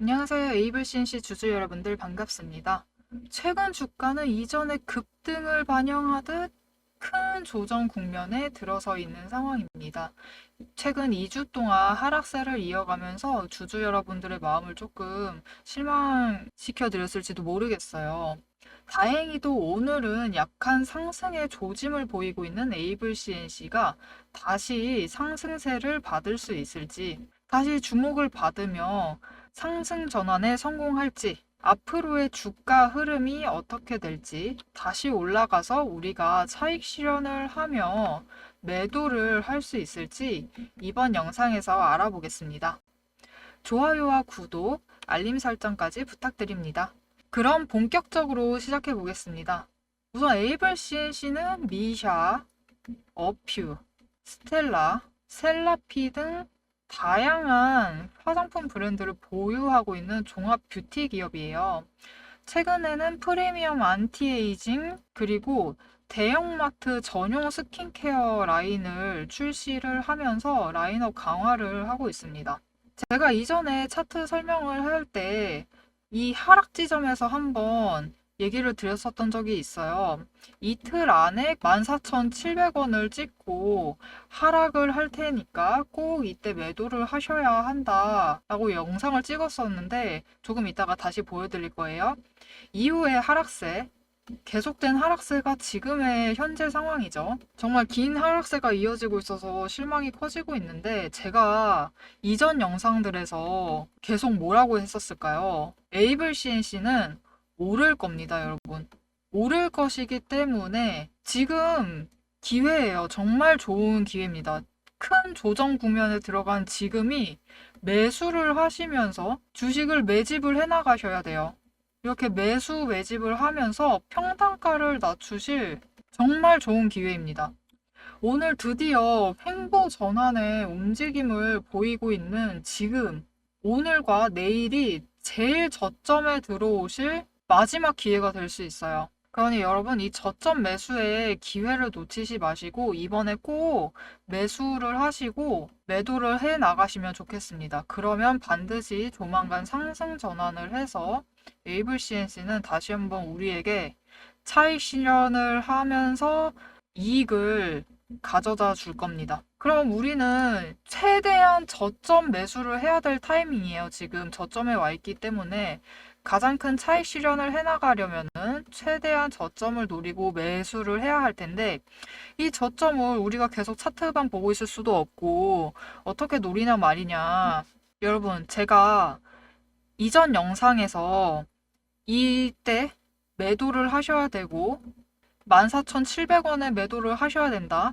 안녕하세요. 에이블 CNC 주주 여러분들 반갑습니다. 최근 주가는 이전에 급등을 반영하듯 큰 조정 국면에 들어서 있는 상황입니다. 최근 2주 동안 하락세를 이어가면서 주주 여러분들의 마음을 조금 실망시켜 드렸을지도 모르겠어요. 다행히도 오늘은 약한 상승의 조짐을 보이고 있는 에이블 CNC가 다시 상승세를 받을 수 있을지, 다시 주목을 받으며 상승 전환에 성공할지, 앞으로의 주가 흐름이 어떻게 될지, 다시 올라가서 우리가 차익 실현을 하며 매도를 할 수 있을지 이번 영상에서 알아보겠습니다. 좋아요와 구독, 알림 설정까지 부탁드립니다. 그럼 본격적으로 시작해 보겠습니다. 우선 에이블 CNC는 미샤, 어퓨, 스텔라, 셀라피 등 다양한 화장품 브랜드를 보유하고 있는 종합 뷰티 기업이에요. 최근에는 프리미엄 안티에이징 그리고 대형마트 전용 스킨케어 라인을 출시를 하면서 라인업 강화를 하고 있습니다. 제가 이전에 차트 설명을 할 때 이 하락 지점에서 한번 얘기를 드렸었던 적이 있어요. 이틀 안에 14,700원을 찍고 하락을 할 테니까 꼭 이때 매도를 하셔야 한다 라고 영상을 찍었었는데 조금 이따가 다시 보여드릴 거예요. 이후에 하락세, 계속된 하락세가 지금의 현재 상황이죠. 정말 긴 하락세가 이어지고 있어서 실망이 커지고 있는데 제가 이전 영상들에서 계속 뭐라고 했었을까요? 에이블 CNC는 오를 겁니다, 여러분. 오를 것이기 때문에 지금 기회예요. 정말 좋은 기회입니다. 큰 조정 국면에 들어간 지금이 매수를 하시면서 주식을 매집을 해나가셔야 돼요. 이렇게 매수 매집을 하면서 평단가를 낮추실 정말 좋은 기회입니다. 오늘 드디어 횡보 전환의 움직임을 보이고 있는 지금, 오늘과 내일이 제일 저점에 들어오실 마지막 기회가 될 수 있어요. 그러니 여러분 이 저점 매수의 기회를 놓치지 마시고 이번에 꼭 매수를 하시고 매도를 해 나가시면 좋겠습니다. 그러면 반드시 조만간 상승 전환을 해서 에이블 CNC는 다시 한번 우리에게 차익 실현을 하면서 이익을 가져다 줄 겁니다. 그럼 우리는 최대한 저점 매수를 해야 될 타이밍이에요. 지금 저점에 와 있기 때문에 가장 큰 차익 실현을 해나가려면은 최대한 저점을 노리고 매수를 해야 할 텐데 이 저점을 우리가 계속 차트만 보고 있을 수도 없고 어떻게 노리냐 말이냐. 여러분, 제가 이전 영상에서 이때 매도를 하셔야 되고 14,700원에 매도를 하셔야 된다.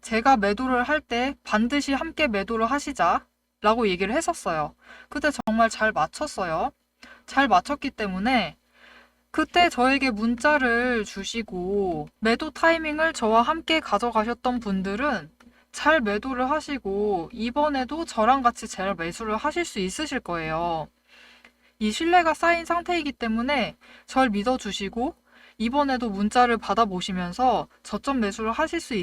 제가 매도를 할 때 반드시 함께 매도를 하시자 라고 얘기를 했었어요. 그때 정말 잘 맞췄어요. 잘 맞췄기 때문에 그때 저에게 문자를 주시고 매도 타이밍을 저와 함께 가져가셨던 분들은 잘 매도를 하시고 이번에도 저랑 같이 잘 매수를 하실 수 있으실 거예요. 이 신뢰가 쌓인 상태이기 때문에 절 믿어주시고 이번에도 문자를 받아보시면서 저점 매수를 하실 수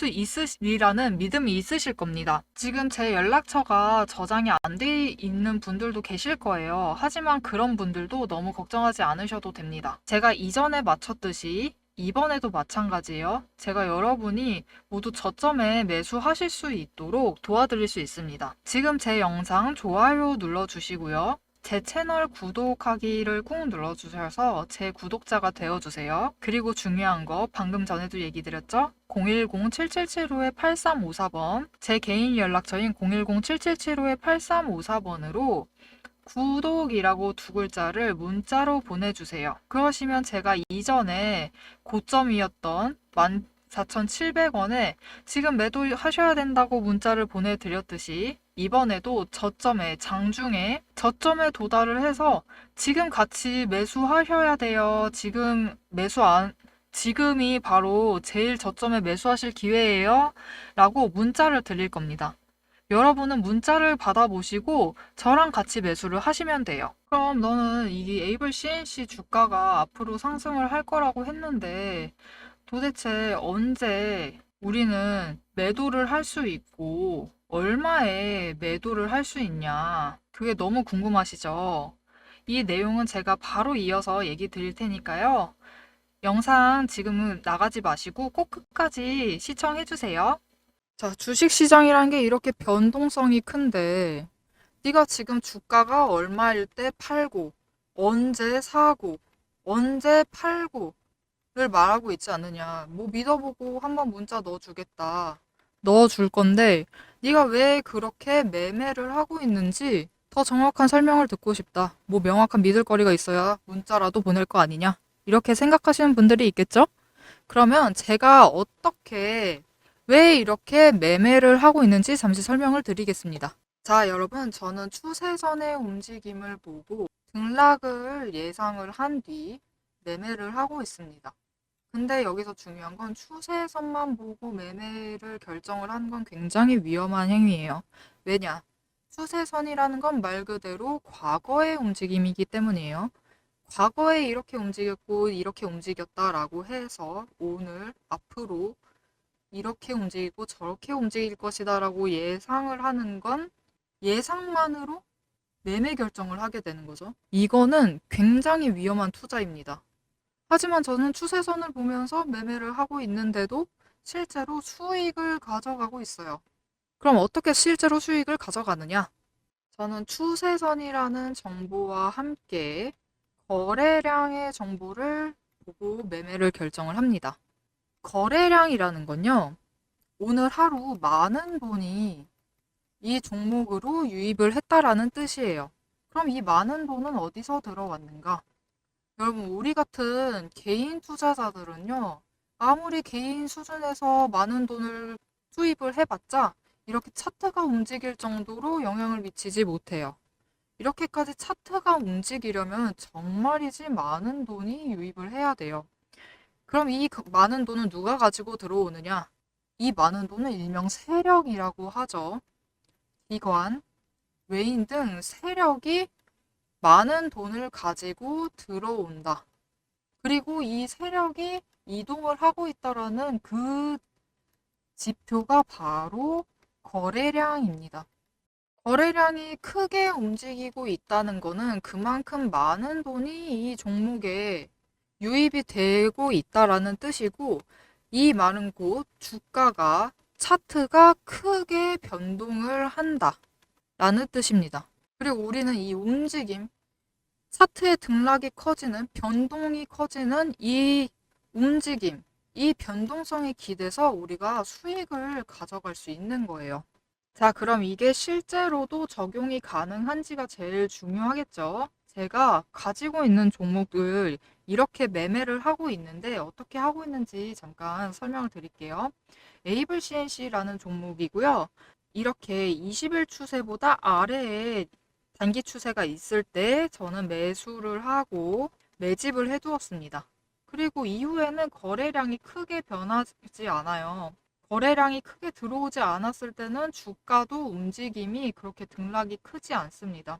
있으리라는 믿음이 있으실 겁니다. 지금 제 연락처가 저장이 안 돼 있는 분들도 계실 거예요. 하지만 그런 분들도 너무 걱정하지 않으셔도 됩니다. 제가 이전에 마쳤듯이 이번에도 마찬가지예요. 제가 여러분이 모두 저점에 매수하실 수 있도록 도와드릴 수 있습니다. 지금 제 영상 좋아요 눌러주시고요. 제 채널 구독하기를 꾹 눌러주셔서 제 구독자가 되어주세요. 그리고 중요한 거 방금 전에도 얘기 드렸죠? 010-7775-8354번 제 개인 연락처인 010-7775-8354번으로 구독이라고 두 글자를 문자로 보내주세요. 그러시면 제가 이전에 고점이었던 14,700원에 지금 매도하셔야 된다고 문자를 보내드렸듯이 이번에도 저점에 장중에 저점에 도달을 해서 지금 같이 매수하셔야 돼요. 지금이 바로 제일 저점에 매수하실 기회예요. 라고 문자를 드릴 겁니다. 여러분은 문자를 받아보시고 저랑 같이 매수를 하시면 돼요. 그럼 너는 이 에이블 CNC 주가가 앞으로 상승을 할 거라고 했는데 도대체 언제 우리는 매도를 할 수 있고 얼마에 매도를 할 수 있냐? 그게 너무 궁금하시죠? 이 내용은 제가 바로 이어서 얘기 드릴 테니까요. 영상 지금은 나가지 마시고 꼭 끝까지 시청해 주세요. 자, 주식시장이란 게 이렇게 변동성이 큰데 네가 지금 주가가 얼마일 때 팔고 언제 사고 언제 팔고 를 말하고 있지 않느냐. 뭐 믿어보고 한번 문자 넣어주겠다. 넣어줄 건데 네가 왜 그렇게 매매를 하고 있는지 더 정확한 설명을 듣고 싶다. 뭐 명확한 믿을 거리가 있어야 문자라도 보낼 거 아니냐. 이렇게 생각하시는 분들이 있겠죠? 그러면 제가 어떻게 왜 이렇게 매매를 하고 있는지 잠시 설명을 드리겠습니다. 자, 여러분, 저는 추세선의 움직임을 보고 등락을 예상을 한 뒤 매매를 하고 있습니다. 근데 여기서 중요한 건 추세선만 보고 매매를 결정을 하는 건 굉장히 위험한 행위예요. 왜냐? 추세선이라는 건 말 그대로 과거의 움직임이기 때문이에요. 과거에 이렇게 움직였고 이렇게 움직였다라고 해서 오늘 앞으로 이렇게 움직이고 저렇게 움직일 것이다라고 예상을 하는 건 예상만으로 매매 결정을 하게 되는 거죠. 이거는 굉장히 위험한 투자입니다. 하지만 저는 추세선을 보면서 매매를 하고 있는데도 실제로 수익을 가져가고 있어요. 그럼 어떻게 실제로 수익을 가져가느냐? 저는 추세선이라는 정보와 함께 거래량의 정보를 보고 매매를 결정을 합니다. 거래량이라는 건요, 오늘 하루 많은 돈이 이 종목으로 유입을 했다라는 뜻이에요. 그럼 이 많은 돈은 어디서 들어왔는가? 여러분, 우리 같은 개인 투자자들은요, 아무리 개인 수준에서 많은 돈을 투입을 해봤자 이렇게 차트가 움직일 정도로 영향을 미치지 못해요. 이렇게까지 차트가 움직이려면 정말이지 많은 돈이 유입을 해야 돼요. 그럼 이 많은 돈은 누가 가지고 들어오느냐? 이 많은 돈은 일명 세력이라고 하죠. 기관, 외인 등 세력이 많은 돈을 가지고 들어온다. 그리고 이 세력이 이동을 하고 있다라는 그 지표가 바로 거래량입니다. 거래량이 크게 움직이고 있다는 거는 그만큼 많은 돈이 이 종목에 유입이 되고 있다라는 뜻이고, 이 많은 곳 주가가 차트가 크게 변동을 한다 라는 뜻입니다. 그리고 우리는 이 움직임, 차트의 등락이 커지는, 변동이 커지는 이 움직임, 이 변동성에 기대서 우리가 수익을 가져갈 수 있는 거예요. 자, 그럼 이게 실제로도 적용이 가능한지가 제일 중요하겠죠. 제가 가지고 있는 종목을 이렇게 매매를 하고 있는데 어떻게 하고 있는지 잠깐 설명을 드릴게요. 에이블 CNC라는 종목이고요. 이렇게 20일 추세보다 아래에 단기 추세가 있을 때 저는 매수를 하고 매집을 해두었습니다. 그리고 이후에는 거래량이 크게 변하지 않아요. 거래량이 크게 들어오지 않았을 때는 주가도 움직임이 그렇게 등락이 크지 않습니다.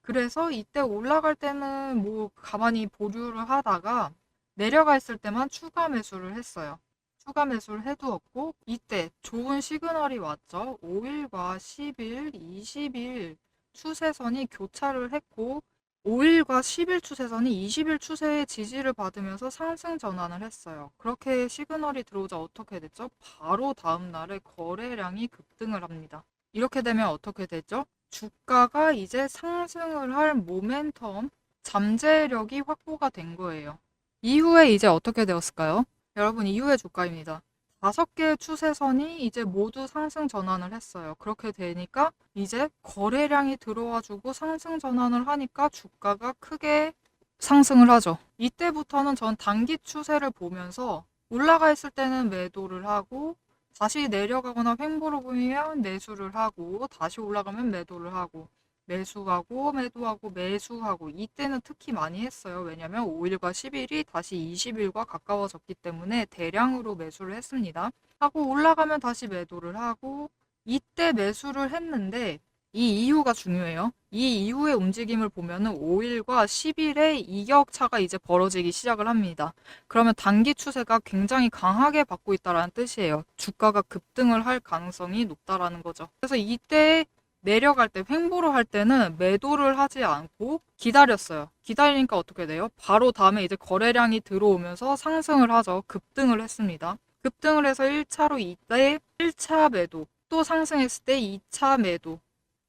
그래서 이때 올라갈 때는 뭐 가만히 보류를 하다가 내려가 있을 때만 추가 매수를 했어요. 추가 매수를 해두었고, 이때 좋은 시그널이 왔죠. 5일과 10일, 20일 추세선이 교차를 했고 5일과 10일 추세선이 20일 추세의 지지를 받으면서 상승 전환을 했어요. 그렇게 시그널이 들어오자 어떻게 됐죠? 바로 다음 날에 거래량이 급등을 합니다. 이렇게 되면 어떻게 되죠? 주가가 이제 상승을 할 모멘텀, 잠재력이 확보가 된 거예요. 이후에 이제 어떻게 되었을까요? 여러분, 이후의 주가입니다. 5개의 추세선이 이제 모두 상승 전환을 했어요. 그렇게 되니까 이제 거래량이 들어와주고 상승 전환을 하니까 주가가 크게 상승을 하죠. 이때부터는 전 단기 추세를 보면서 올라가 있을 때는 매도를 하고 다시 내려가거나 횡보로 보이면 매수를 하고 다시 올라가면 매도를 하고 매수하고 매도하고 매수하고 이때는 특히 많이 했어요. 왜냐면 5일과 10일이 다시 20일과 가까워졌기 때문에 대량으로 매수를 했습니다. 하고 올라가면 다시 매도를 하고 이때 매수를 했는데 이 이유가 중요해요. 이 이후의 움직임을 보면은 5일과 10일의 이격차가 이제 벌어지기 시작을 합니다. 그러면 단기 추세가 굉장히 강하게 받고 있다는 뜻이에요. 주가가 급등을 할 가능성이 높다라는 거죠. 그래서 이때 내려갈 때 횡보를 할 때는 매도를 하지 않고 기다렸어요. 기다리니까 어떻게 돼요? 바로 다음에 이제 거래량이 들어오면서 상승을 하죠. 급등을 했습니다. 급등을 해서 1차로 이때 1차 매도, 또 상승했을 때 2차 매도,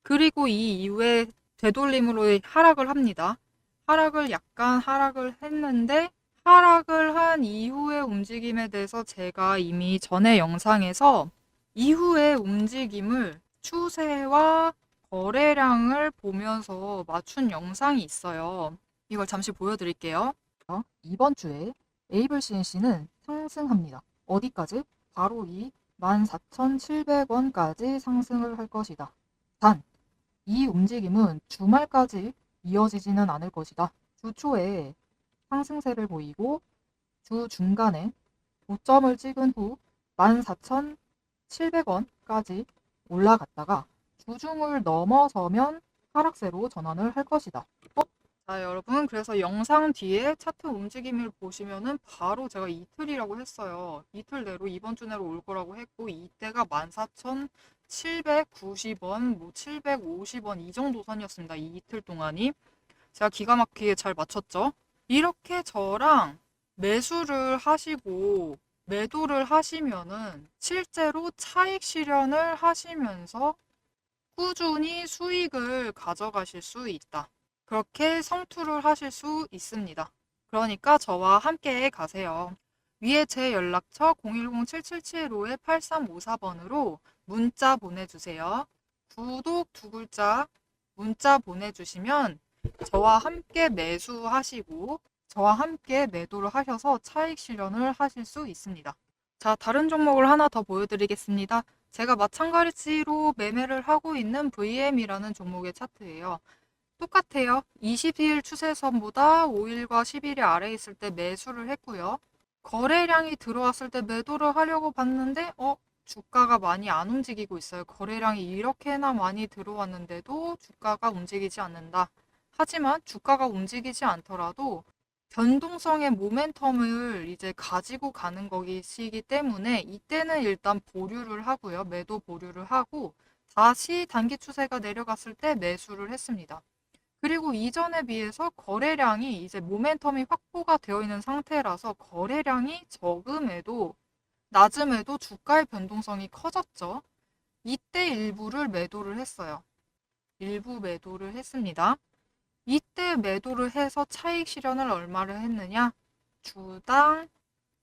그리고 이 이후에 되돌림으로 하락을 합니다. 약간 하락을 했는데, 하락을 한 이후의 움직임에 대해서 제가 이미 전에 영상에서 이후의 움직임을 추세와 거래량을 보면서 맞춘 영상이 있어요. 이걸 잠시 보여드릴게요. 이번 주에 에이블 CNC는 상승합니다. 어디까지? 바로 이 14,700원까지 상승을 할 것이다. 단, 이 움직임은 주말까지 이어지지는 않을 것이다. 주 초에 상승세를 보이고 주 중간에 고점을 찍은 후 14,700원까지 올라갔다가 주중을 넘어서면 하락세로 전환을 할 것이다. 자, 여러분, 그래서 영상 뒤에 차트 움직임을 보시면은 바로 제가 이틀이라고 했어요. 이틀 내로 이번 주 내로 올 거라고 했고, 이때가 14,790원, 뭐 750원 이 정도 선이었습니다. 이 이틀 동안이. 제가 기가 막히게 잘 맞췄죠? 이렇게 저랑 매수를 하시고 매도를 하시면은 실제로 차익 실현을 하시면서 꾸준히 수익을 가져가실 수 있다. 그렇게 성투를 하실 수 있습니다. 그러니까 저와 함께 가세요. 위에 제 연락처 010-7775-8354번으로 문자 보내주세요. 구독 두 글자 문자 보내주시면 저와 함께 매수하시고 저와 함께 매도를 하셔서 차익 실현을 하실 수 있습니다. 자, 다른 종목을 하나 더 보여드리겠습니다. 제가 마찬가지로 매매를 하고 있는 VM이라는 종목의 차트예요. 똑같아요. 20일 추세선보다 5일과 10일이 아래에 있을 때 매수를 했고요. 거래량이 들어왔을 때 매도를 하려고 봤는데 주가가 많이 안 움직이고 있어요. 거래량이 이렇게나 많이 들어왔는데도 주가가 움직이지 않는다. 하지만 주가가 움직이지 않더라도 변동성의 모멘텀을 이제 가지고 가는 것이기 때문에 이때는 일단 보류를 하고요. 매도 보류를 하고 다시 단기 추세가 내려갔을 때 매수를 했습니다. 그리고 이전에 비해서 거래량이 이제 모멘텀이 확보가 되어 있는 상태라서 거래량이 적음에도 낮음에도 주가의 변동성이 커졌죠. 이때 일부를 매도를 했어요. 일부 매도를 했습니다. 이때 매도를 해서 차익 실현을 얼마를 했느냐? 주당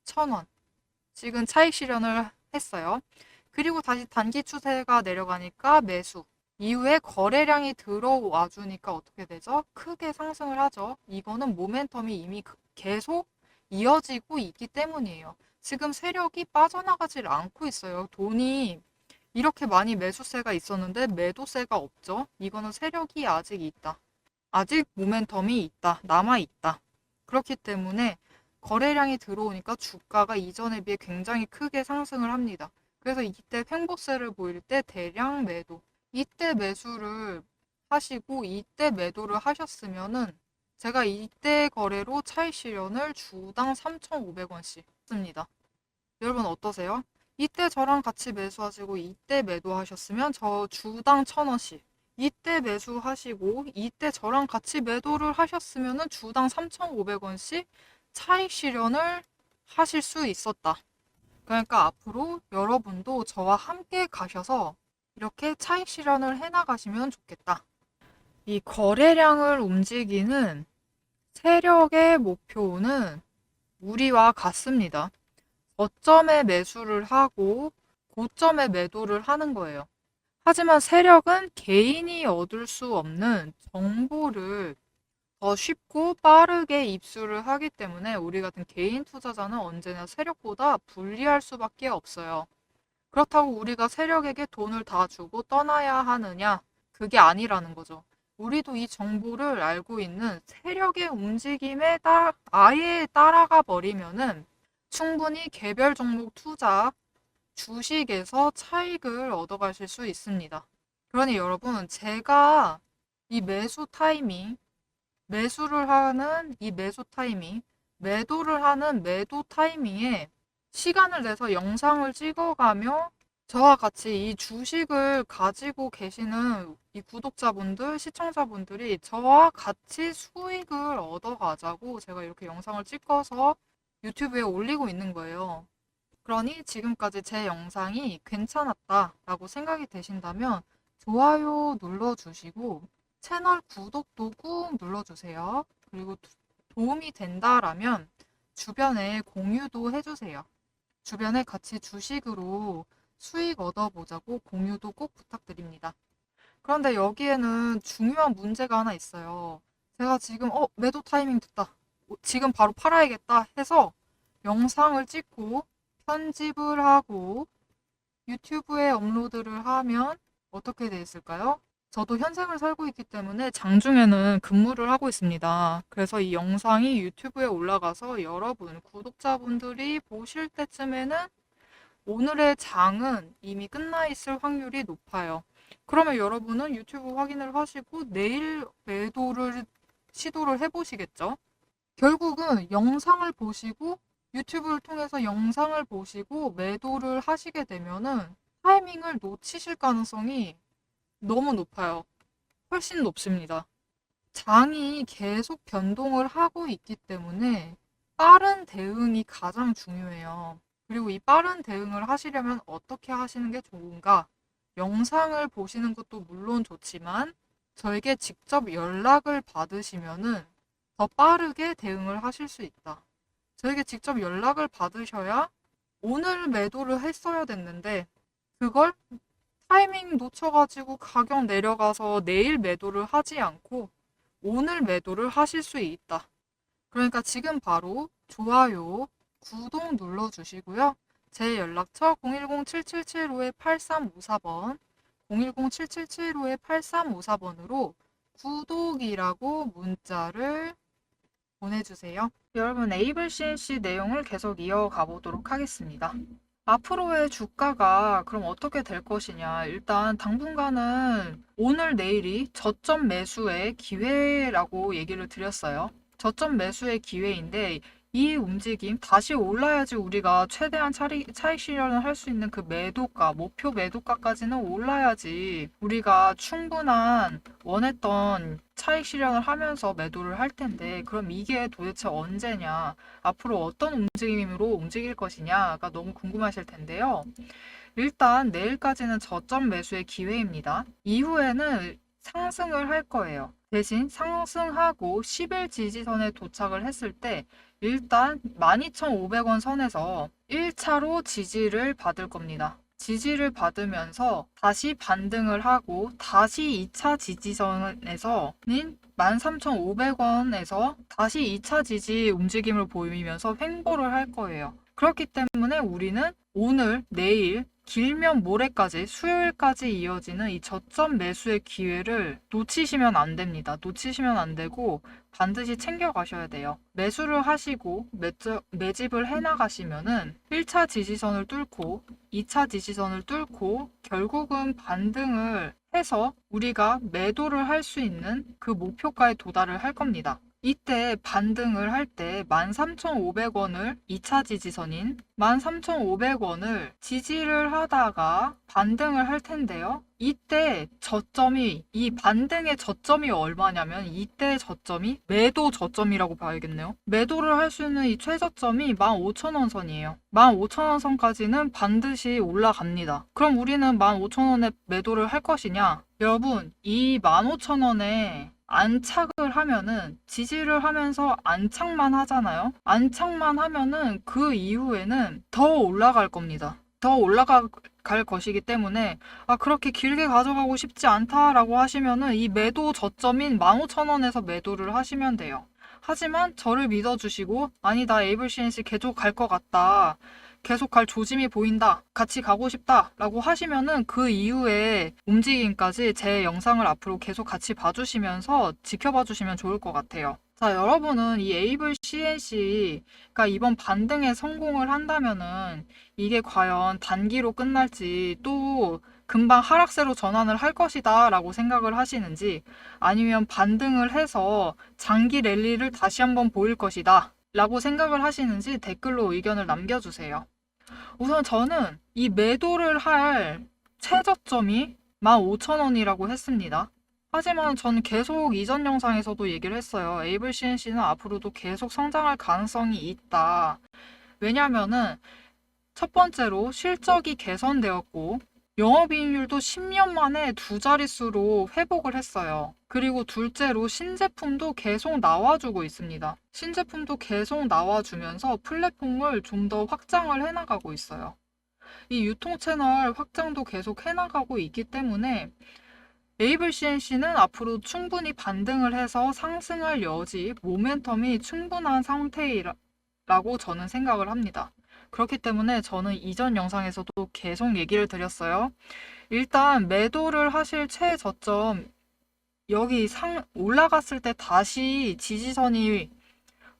1,000원. 지금 차익 실현을 했어요. 그리고 다시 단기 추세가 내려가니까 매수. 이후에 거래량이 들어와 주니까 어떻게 되죠? 크게 상승을 하죠. 이거는 모멘텀이 이미 계속 이어지고 있기 때문이에요. 지금 세력이 빠져나가질 않고 있어요. 돈이 이렇게 많이 매수세가 있었는데 매도세가 없죠. 이거는 세력이 아직 있다. 아직 모멘텀이 있다. 남아있다. 그렇기 때문에 거래량이 들어오니까 주가가 이전에 비해 굉장히 크게 상승을 합니다. 그래서 이때 횡보세를 보일 때 대량 매도. 이때 매수를 하시고 이때 매도를 하셨으면은 제가 이때 거래로 차익 실현을 주당 3,500원씩 씁니다. 여러분 어떠세요? 이때 저랑 같이 매수하시고 이때 매도하셨으면 저 주당 1,000원씩, 이때 매수하시고 이때 저랑 같이 매도를 하셨으면 주당 3,500원씩 차익 실현을 하실 수 있었다. 그러니까 앞으로 여러분도 저와 함께 가셔서 이렇게 차익 실현을 해나가시면 좋겠다. 이 거래량을 움직이는 세력의 목표는 우리와 같습니다. 저점에 매수를 하고 고점에 매도를 하는 거예요. 하지만 세력은 개인이 얻을 수 없는 정보를 더 쉽고 빠르게 입수를 하기 때문에 우리 같은 개인 투자자는 언제나 세력보다 불리할 수밖에 없어요. 그렇다고 우리가 세력에게 돈을 다 주고 떠나야 하느냐? 그게 아니라는 거죠. 우리도 이 정보를 알고 있는 세력의 움직임에 아예 따라가 버리면은 충분히 개별 종목 투자, 주식에서 차익을 얻어가실 수 있습니다. 그러니 여러분, 제가 이 매수 타이밍, 매수를 하는 이 매수 타이밍, 매도를 하는 매도 타이밍에 시간을 내서 영상을 찍어가며 저와 같이 이 주식을 가지고 계시는 이 구독자분들, 시청자분들이 저와 같이 수익을 얻어가자고 제가 이렇게 영상을 찍어서 유튜브에 올리고 있는 거예요. 그러니 지금까지 제 영상이 괜찮았다라고 생각이 되신다면 좋아요 눌러주시고 채널 구독도 꾹 눌러주세요. 그리고 도움이 된다라면 주변에 공유도 해주세요. 주변에 같이 주식으로 수익 얻어보자고 공유도 꼭 부탁드립니다. 그런데 여기에는 중요한 문제가 하나 있어요. 제가 지금 매도 타이밍 됐다. 지금 바로 팔아야겠다 해서 영상을 찍고 편집을 하고 유튜브에 업로드를 하면 어떻게 돼 있을까요? 저도 현생을 살고 있기 때문에 장중에는 근무를 하고 있습니다. 그래서 이 영상이 유튜브에 올라가서 여러분, 구독자분들이 보실 때쯤에는 오늘의 장은 이미 끝나 있을 확률이 높아요. 그러면 여러분은 유튜브 확인을 하시고 내일 매도를 시도를 해보시겠죠? 결국은 영상을 보시고 유튜브를 통해서 영상을 보시고 매도를 하시게 되면은 타이밍을 놓치실 가능성이 너무 높아요. 훨씬 높습니다. 장이 계속 변동을 하고 있기 때문에 빠른 대응이 가장 중요해요. 그리고 이 빠른 대응을 하시려면 어떻게 하시는 게 좋은가? 영상을 보시는 것도 물론 좋지만 저에게 직접 연락을 받으시면은 더 빠르게 대응을 하실 수 있다. 저에게 직접 연락을 받으셔야 오늘 매도를 했어야 됐는데 그걸 타이밍 놓쳐가지고 가격 내려가서 내일 매도를 하지 않고 오늘 매도를 하실 수 있다. 그러니까 지금 바로 좋아요, 구독 눌러주시고요. 제 연락처 010-7775-8354번, 010-7775-8354번으로 구독이라고 문자를 보내주세요. 여러분, 에이블 CNC 내용을 계속 이어가 보도록 하겠습니다. 앞으로의 주가가 그럼 어떻게 될 것이냐. 일단 당분간은 오늘 내일이 저점 매수의 기회라고 얘기를 드렸어요. 저점 매수의 기회인데 이 움직임 다시 올라야지 우리가 최대한 차익 실현을 할 수 있는 그 매도가, 목표 매도가까지는 올라야지 우리가 충분한 원했던 차익 실현을 하면서 매도를 할 텐데 그럼 이게 도대체 언제냐, 앞으로 어떤 움직임으로 움직일 것이냐가 너무 궁금하실 텐데요. 일단 내일까지는 저점 매수의 기회입니다. 이후에는 상승을 할 거예요. 대신 상승하고 10일 지지선에 도착을 했을 때 일단 12,500원 선에서 1차로 지지를 받을 겁니다. 지지를 받으면서 다시 반등을 하고 다시 2차 지지선에서는 13,500원에서 다시 2차 지지 움직임을 보이면서 횡보를 할 거예요. 그렇기 때문에 우리는 오늘, 내일, 길면 모레까지, 수요일까지 이어지는 이 저점 매수의 기회를 놓치시면 안 됩니다. 놓치시면 안 되고 반드시 챙겨 가셔야 돼요. 매수를 하시고 매집을 해나가시면은 1차 지지선을 뚫고 2차 지지선을 뚫고 결국은 반등을 해서 우리가 매도를 할 수 있는 그 목표가에 도달을 할 겁니다. 이때 반등을 할 때 13,500원을 2차 지지선인 13,500원을 지지를 하다가 반등을 할 텐데요. 이때 저점이, 이 반등의 저점이 얼마냐면 이때 저점이 매도 저점이라고 봐야겠네요. 매도를 할 수 있는 이 최저점이 15,000원 선이에요. 15,000원 선까지는 반드시 올라갑니다. 그럼 우리는 15,000원에 매도를 할 것이냐? 여러분, 이 15,000원에 안착을 하면은 지지를 하면서 안착만 하잖아요. 안착만 하면은 그 이후에는 더 올라갈 겁니다. 더 올라갈 것이기 때문에 그렇게 길게 가져가고 싶지 않다라고 하시면은 이 매도 저점인 15,000원에서 매도를 하시면 돼요. 하지만 저를 믿어주시고 아니 나 에이블 CNC 계속 갈 것 같다, 계속 갈 조짐이 보인다, 같이 가고 싶다 라고 하시면은 그 이후에 움직임까지 제 영상을 앞으로 계속 같이 봐주시면서 지켜봐 주시면 좋을 것 같아요. 자, 여러분은 이 에이블 CNC가 이번 반등에 성공을 한다면은 이게 과연 단기로 끝날지 또 금방 하락세로 전환을 할 것이다 라고 생각을 하시는지, 아니면 반등을 해서 장기 랠리를 다시 한번 보일 것이다 라고 생각을 하시는지 댓글로 의견을 남겨주세요. 우선 저는 이 매도를 할 최저점이 15,000원이라고 했습니다. 하지만 저는 계속 이전 영상에서도 얘기를 했어요. 에이블 CNC는 앞으로도 계속 성장할 가능성이 있다. 왜냐면은 첫 번째로 실적이 개선되었고 영업이익률도 10년 만에 두 자릿수로 회복을 했어요. 그리고 둘째로 신제품도 계속 나와주고 있습니다. 신제품도 계속 나와주면서 플랫폼을 좀 더 확장을 해나가고 있어요. 이 유통 채널 확장도 계속 해나가고 있기 때문에 에이블 CNC는 앞으로 충분히 반등을 해서 상승할 여지, 모멘텀이 충분한 상태라고 저는 생각을 합니다. 그렇기 때문에 저는 이전 영상에서도 계속 얘기를 드렸어요. 일단 매도를 하실 최저점, 여기 올라갔을 때 다시 지지선이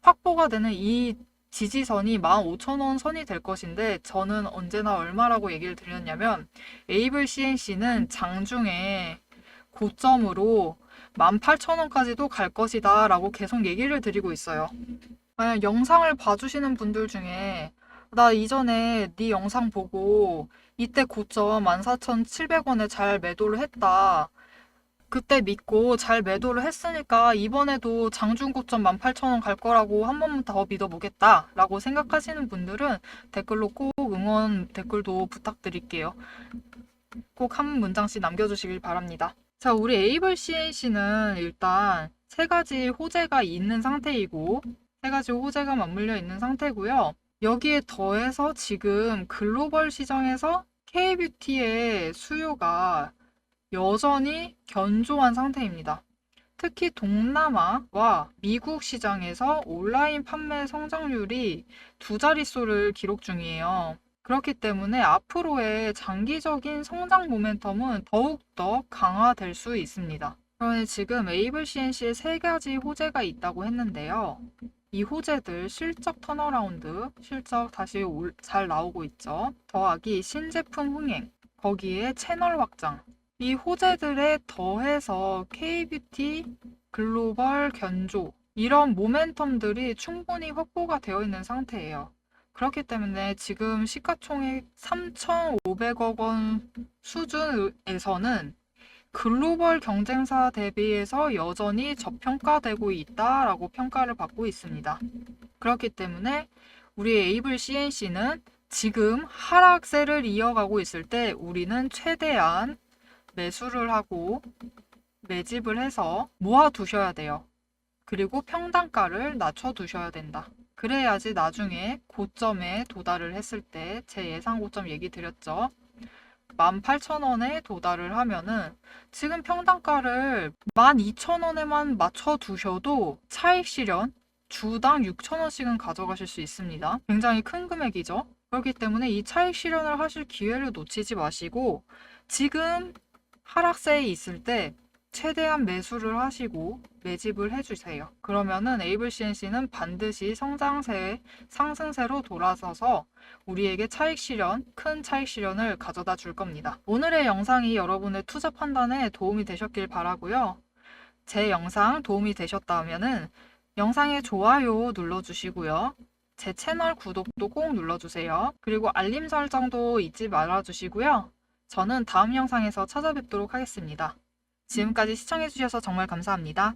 확보가 되는 이 지지선이 15,000원 선이 될 것인데, 저는 언제나 얼마라고 얘기를 드렸냐면 에이블 CNC는 장중에 고점으로 18,000원까지도 갈 것이다 라고 계속 얘기를 드리고 있어요. 만약 영상을 봐주시는 분들 중에 나 이전에 네 영상 보고 이때 고점 14,700원에 잘 매도를 했다, 그때 믿고 잘 매도를 했으니까 이번에도 장중 고점 18,000원 갈 거라고 한 번만 더 믿어보겠다 라고 생각하시는 분들은 댓글로 꼭 응원 댓글도 부탁드릴게요. 꼭 한 문장씩 남겨주시길 바랍니다. 자, 우리 에이블 CNC는 일단 세 가지 호재가 있는 상태이고, 세 가지 호재가 맞물려 있는 상태고요. 여기에 더해서 지금 글로벌 시장에서 K뷰티의 수요가 여전히 견조한 상태입니다. 특히 동남아와 미국 시장에서 온라인 판매 성장률이 두 자릿수를 기록 중이에요. 그렇기 때문에 앞으로의 장기적인 성장 모멘텀은 더욱더 강화될 수 있습니다. 그러면 지금 에이블 CNC에 세 가지 호재가 있다고 했는데요. 이 호재들 실적 턴어라운드, 실적 다시 잘 나오고 있죠. 더하기 신제품 흥행, 거기에 채널 확장. 이 호재들에 더해서 K뷰티, 글로벌 견조, 이런 모멘텀들이 충분히 확보가 되어 있는 상태예요. 그렇기 때문에 지금 시가총액 3,500억 원 수준에서는 글로벌 경쟁사 대비해서 여전히 저평가되고 있다라고 평가를 받고 있습니다. 그렇기 때문에 우리 에이블 CNC는 지금 하락세를 이어가고 있을 때 우리는 최대한 매수를 하고 매집을 해서 모아두셔야 돼요. 그리고 평단가를 낮춰두셔야 된다. 그래야지 나중에 고점에 도달을 했을 때, 제 예상 고점 얘기 드렸죠. 18,000원에 도달을 하면은 지금 평단가를 12,000원에만 맞춰두셔도 차익 실현 주당 6,000원씩은 가져가실 수 있습니다. 굉장히 큰 금액이죠. 그렇기 때문에 이 차익 실현을 하실 기회를 놓치지 마시고 지금 하락세에 있을 때 최대한 매수를 하시고 매집을 해주세요. 그러면은 에이블 CNC는 반드시 성장세, 상승세로 돌아서서 우리에게 차익 실현, 큰 차익 실현을 가져다 줄 겁니다. 오늘의 영상이 여러분의 투자 판단에 도움이 되셨길 바라고요. 제 영상 도움이 되셨다면은 영상에 좋아요 눌러주시고요. 제 채널 구독도 꼭 눌러주세요. 그리고 알림 설정도 잊지 말아주시고요. 저는 다음 영상에서 찾아뵙도록 하겠습니다. 지금까지 시청해주셔서 정말 감사합니다.